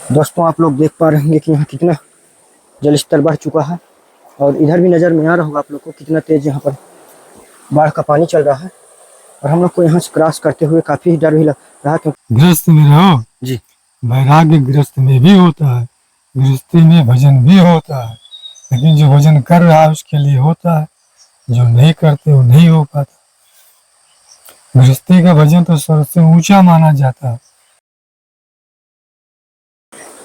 दोस्तों आप लोग देख पा रहे होंगे कि यहाँ कितना जल स्तर बढ़ चुका है और इधर भी नज़र में आ रहा होगा आप लोग को कितना तेज यहाँ पर बाढ़ का पानी चल रहा है। और हम लोग को यहाँ से क्रॉस करते हुए काफी डर भी लग रहा है क्योंकि गृहस्थ में रहो जी वैराग्य गृहस्थ में भी होता है, गृहस्थी में भजन भी होता है, लेकिन जो भजन कर रहा है उसके लिए होता है, जो नहीं करते वो नहीं हो पाता। गृहस्थी का भजन तो सबसे ऊंचा माना जाता है।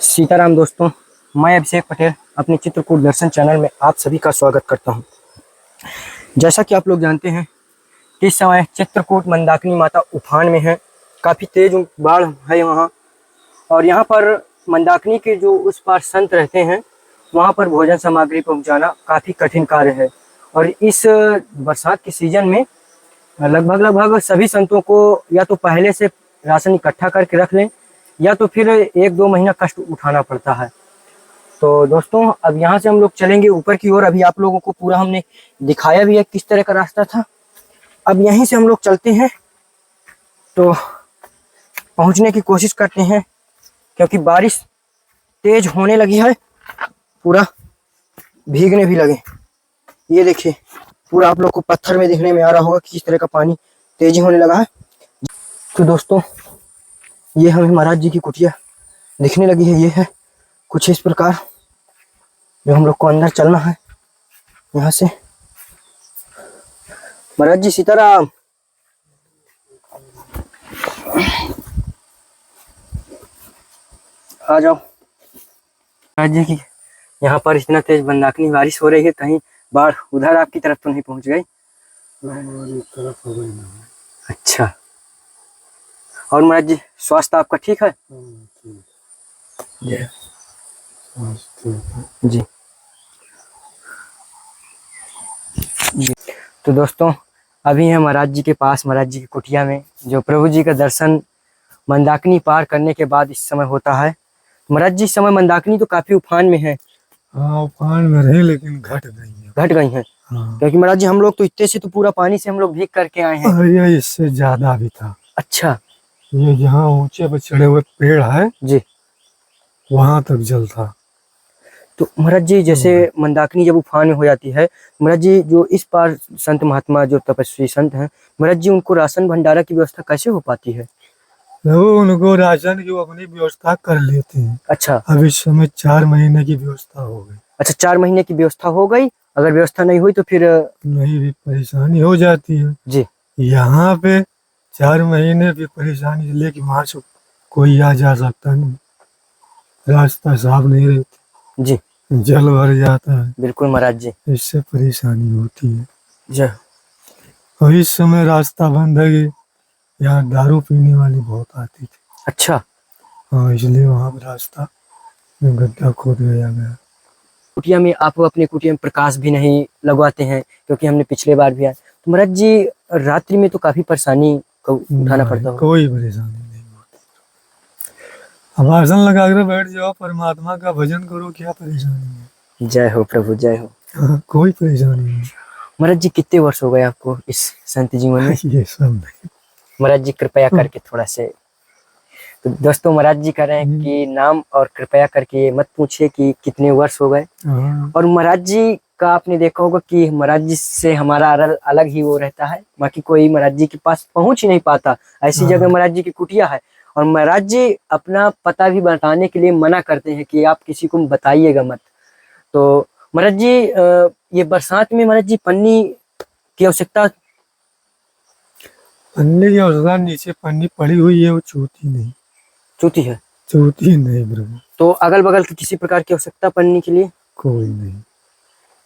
सीताराम दोस्तों, मैं अभिषेक पटेल अपने चित्रकूट दर्शन चैनल में आप सभी का स्वागत करता हूँ। जैसा कि आप लोग जानते हैं कि इस समय चित्रकूट मंदाकिनी माता उफान में है, काफ़ी तेज बाढ़ है वहाँ। और यहाँ पर मंदाकिनी के जो उस पार संत रहते हैं वहाँ पर भोजन सामग्री पहुँचाना काफ़ी कठिन कार्य है। और इस बरसात के सीजन में लगभग सभी संतों को या तो पहले से राशन इकट्ठा करके रख लें या तो फिर 1-2 महीना कष्ट उठाना पड़ता है। तो दोस्तों अब यहाँ से हम लोग चलेंगे ऊपर की ओर। अभी आप लोगों को पूरा हमने दिखाया भी है किस तरह का रास्ता था। अब यहीं से हम लोग चलते हैं तो पहुँचने की कोशिश करते हैं क्योंकि बारिश तेज होने लगी है, पूरा भीगने भी लगे। ये देखिए पूरा आप लोग को पत्थर में दिखने में आ रहा होगा कि किस तरह का पानी तेजी होने लगा है। तो दोस्तों ये हमें महाराज जी की कुटिया दिखने लगी है। ये है कुछ इस प्रकार जो हम लोग को अंदर चलना है यहाँ से। महाराज जी सीताराम। आ जाओ। महाराज जी की यहाँ पर इतना तेज मंदाकिनी बारिश हो रही है, कहीं बाढ़ उधर आपकी तरफ तो नहीं पहुंच गई? तरफ हो गई ना। अच्छा। और महाराज जी स्वास्थ्य आपका ठीक है? जी जी। तो दोस्तों अभी है महाराज जी के पास, महाराज जी की कुटिया में, जो प्रभु जी का दर्शन मंदाकिनी पार करने के बाद इस समय होता है। महाराज जी इस समय मंदाकिनी तो काफी उफान में है। हाँ उफान में रही लेकिन घट गई है। हाँ। क्योंकि महाराज जी हम लोग तो इतने से तो पूरा पानी से हम लोग भीग करके आए हैं। ये इससे ज्यादा भी था। अच्छा। ये जहाँ ऊंचे पर चढ़े हुए पेड़ है जी वहां तक जल था। तो महाराज जी जैसे मंदाकिनी जब उफान में हो जाती है, महाराज जी जो इस पार संत महात्मा जो तपस्वी संत हैं, महाराज जी उनको राशन भंडारा की व्यवस्था कैसे हो पाती है? वो उनको राशन की वो अपनी व्यवस्था कर लेते हैं। अच्छा। अब इस समय 4 महीने की व्यवस्था हो गई। अच्छा 4 महीने की व्यवस्था हो गई। अगर व्यवस्था नहीं हुई तो फिर नहीं भी परेशानी हो जाती है जी। यहाँ पे 4 महीने भी परेशानी, लेकिन वहां से कोई आ जा सकता नहीं, रास्ता साफ नहीं रहता जी जल भर जाता है। बिल्कुल महाराज जी। इससे परेशानी होती है। जय। और इस समय रास्ता बंद है कि यहाँ दारू पीने वाली बहुत आती थी। अच्छा। हाँ इसलिए वहाँ पर रास्ता में गड्ढा खोद गया गया। कुटिया में आप अपने कुटिया में प्रकाश भी नहीं लगवाते हैं क्योंकि हमने पिछले बार भी आया। तो महाराज जी रात्रि में तो काफी परेशानी को उठाना पड़ता है। कोई परेशानी नहीं होती। अब आसन लगा कर बैठ जाओ, परमात्मा का भजन करो, क्या परेशानी है। जय हो प्रभु जय हो। हाँ, कोई परेशानी नहीं। महाराज जी कितने वर्ष हो गए आपको इस संत जीवन में? ये सब नहीं। महाराज जी कृपया करके थोड़ा से। तो दोस्तों महाराज जी कह रहे हैं कि नाम और कृपया करके मत पूछिए कि कितने वर्ष हो गए। और महाराज जी का आपने देखा होगा कि महाराज जी से हमारा अलग ही वो रहता है, बाकी कोई महाराज जी के पास पहुंच ही नहीं पाता। ऐसी जगह महाराज जी की कुटिया है और महाराज जी अपना पता भी बताने के लिए मना करते हैं कि आप किसी को बताइएगा मत। तो महाराज जी ये बरसात में महाराज जी पन्नी की आवश्यकता। पन्नी की आवश्यकता नीचे पन्नी पड़ी हुई है, वो चूती नहीं। चूती है? चूती नहीं प्रभु। तो अगल बगल की किसी प्रकार की आवश्यकता पन्नी के लिए? कोई नहीं।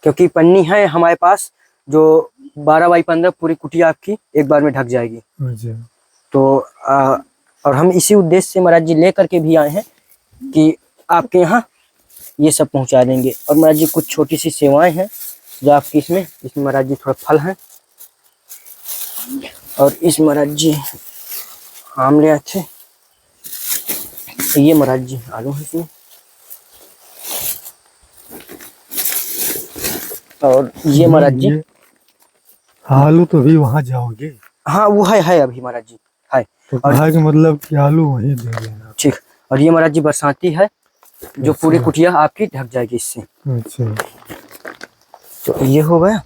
क्योंकि पन्नी है हमारे पास जो 12x15 पूरी कुटिया आपकी एक बार में ढक जाएगी। अच्छा। तो और हम इसी उद्देश्य से महाराज जी लेकर के भी आए हैं कि आपके यहाँ ये सब पहुंचा देंगे। और महाराज जी कुछ छोटी सी सेवाएं हैं जो आपकी इसमें महाराज जी थोड़ा फल हैं। और इस महाराज जी आम ले आए थे, ये महाराज जी आलू है इसमें। और ये महाराज जी आलू तो भी वहां जाओगे? हाँ वो है अभी महाराज जी है। तो कहा कि मतलब कि आलू वहीं दे देना। ठीक। और ये महाराज जी बरसाती है जो पूरी कुटिया आपकी ढक जाएगी इससे। अच्छा तो ये हो गया।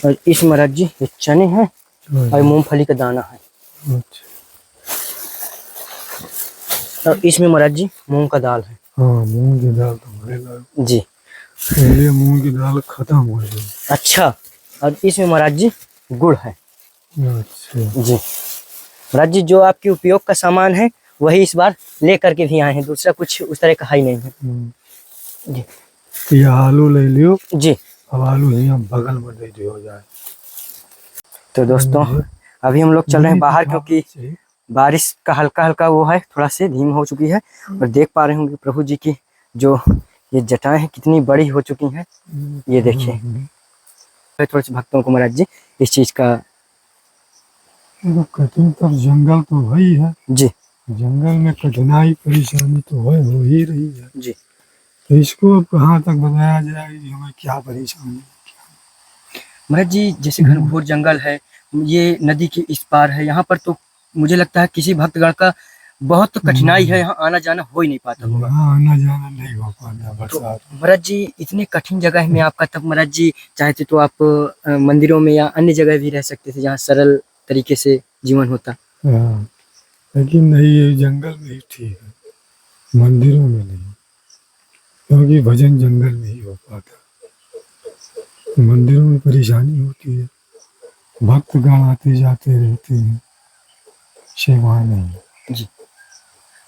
और इस महाराज जी ये चने हैं और मूंगफली का दाना है। अच्छा और इसमें महाराज जी मूंग का दाल है। हाँ, मूंग की दाल तो बड़े लाओ। जी पहले मूंग की दाल खत्म हो गई। अच्छा। और इसमें महाराज जी गुड़ है। अच्छा जी महाराज जी जो आपके उपयोग का सामान है वही इस बार ले करके भी आए हैं, दूसरा कुछ उस तरह का है ही नहीं है। जी ये आलू ले लियो। जी। अब आलू यहाँ बगल में दे दियो जाए। तो दोस्तों अभी हम लोग चल रहे हैं बाहर, क्योंकि बारिश का हल्का हल्का वो है, थोड़ा से धीम हो चुकी है। और देख पा रहे होंगे प्रभु जी की जो ये जटाएं हैं कितनी बड़ी हो चुकी हैं। ये देखिए थोड़े से भक्तों को महाराज जी इस चीज का। तो कठिन तब जंगल तो वही है। जी जंगल में कठिनाई परेशानी तो हो ही रही है। जी। तो इसको अब कहाँ तक बताया जाए कि हमें क्या परेशानी है। महाराज जी जैसे घनघोर जंगल है, ये नदी के इस पार है, यहाँ पर तो मुझे लगता है किसी भक्तगण का बहुत कठिनाई है, यहाँ आना जाना हो ही नहीं पाता होगा। यहाँ आना जाना नहीं हो पाता तो बरसात। महाराज जी इतने कठिन जगह में आपका, तब महाराज जी चाहते तो आप मंदिरों में या अन्य जगह भी रह सकते थे जहाँ सरल तरीके से जीवन होता। हाँ, लेकिन नहीं, ये जंगल में ही ठीक है, मंदिरों में नहीं, क्योंकि भजन जंगल में ही हो पाता। मंदिरों में परेशानी होती है, भक्तगण आते जाते रहते हैं, सेवा नहीं। जी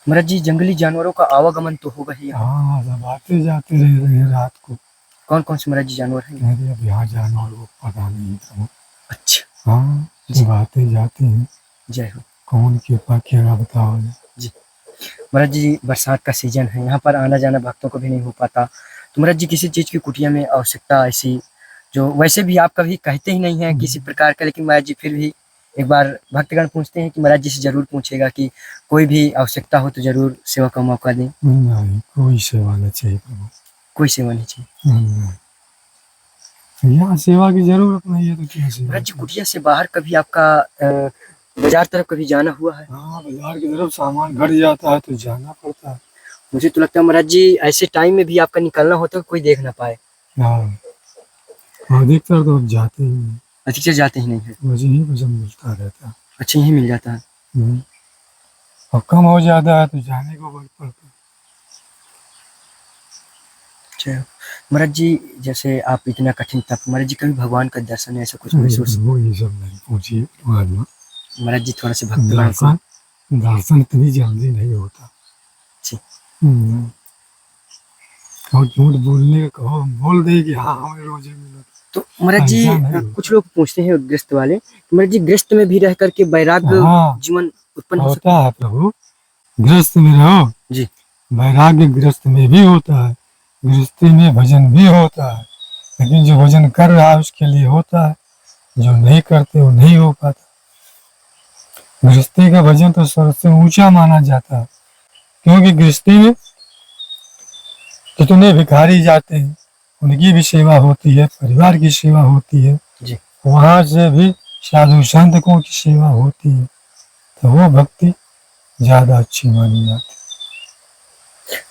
महाराज जी जंगली जानवरों का आवागमन तो होगा ही। हाँ, सब आते जाते रह रहे हैं रात को। कौन कौन से महाराज जी जानवर हैं? अरे अब यहाँ जानवर को पता नहीं था। अच्छा। हाँ, जब आते जाते हैं। जय हो। कौन कृपा किया बताओ। जी महाराज जी बरसात का सीजन है, यहाँ पर आना जाना भक्तों को भी नहीं हो पाता, तो महाराज जी किसी चीज की कुटिया में आवश्यकता ऐसी जो वैसे भी आप कभी कहते ही नहीं है किसी प्रकार का, लेकिन महाराज जी फिर भी एक बार भक्तगण पूछते हैं कि महाराज जी से जरूर पूछेगा कि कोई भी आवश्यकता हो तो जरूर सेवा का मौका दें। नहीं, कोई सेवा नहीं चाहिए प्रभु, कोई सेवा नहीं चाहिए। यहाँ सेवा की जरूरत नहीं है तो क्या सेवा। महाराज जी कुटिया से बाहर कभी आपका बाजार तरफ कभी जाना हुआ है? हाँ, बाजार की तरफ सामान घट जाता है तो जाना पड़ता है। मुझे तो लगता है महाराज जी ऐसे टाइम में भी आपका निकलना होता है कोई देख ना पाए। हाँ, अधिकतर तो अब जाते ही नहीं, अधिकतर जाते ही नहीं है। मुझे ही वजन मिलता रहता है। अच्छा यही मिल जाता है। और कम हो जाता है तो जाने को बल पड़ता है। अच्छा महाराज जी जैसे आप इतना कठिन तप, महाराज जी कभी भगवान का दर्शन ऐसा कुछ महसूस? वो ये सब नहीं पूछिए महाराज जी थोड़ा से भक्तगण दर्शन इतनी जल्दी नहीं होता। जी। और झूठ बोलने का कहो, बोल दे कि हाँ हमें रोजे मिला। तो महाराज जी कुछ लोग पूछते हैं गृहस्थ वाले, महाराज जी गृहस्थ में भी रह करके वैराग्य जीवन उत्पन्न हो सकता है? प्रभु गृहस्थ में रहो जी, वैराग्य गृहस्थ में भी होता है, गृहस्थी में भजन भी होता है, लेकिन जो भजन कर रहा है उसके लिए होता है, जो नहीं करते वो नहीं हो पाता। गृहस्थी का भजन तो सबसे ऊंचा माना जाता है, क्योंकि गृहस्थी में जितने भिखारी जाते हैं उनकी भी सेवा होती है, परिवार की सेवा होती है जी। वहां से भी साधु संतों की सेवा होती है, तो वो भक्ति ज्यादा अच्छी मानी जाती है।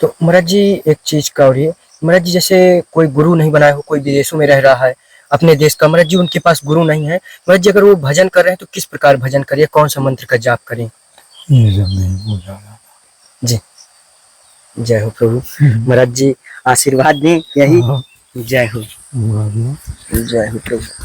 तो महाराज जी एक चीज का और ये महाराज जी जैसे कोई गुरु नहीं बनाया हो, कोई विदेशों में रह रहा है अपने देश का, महाराज जी उनके पास गुरु नहीं है, महाराज जी अगर वो भजन कर रहे हैं तो किस प्रकार भजन करिए, कौन सा मंत्र का जाप करें? ये सब नहीं पूछा जाता। जी जय हो प्रभु। महाराज जी आशीर्वाद दें यही। जय हो। जय हो प्रभु।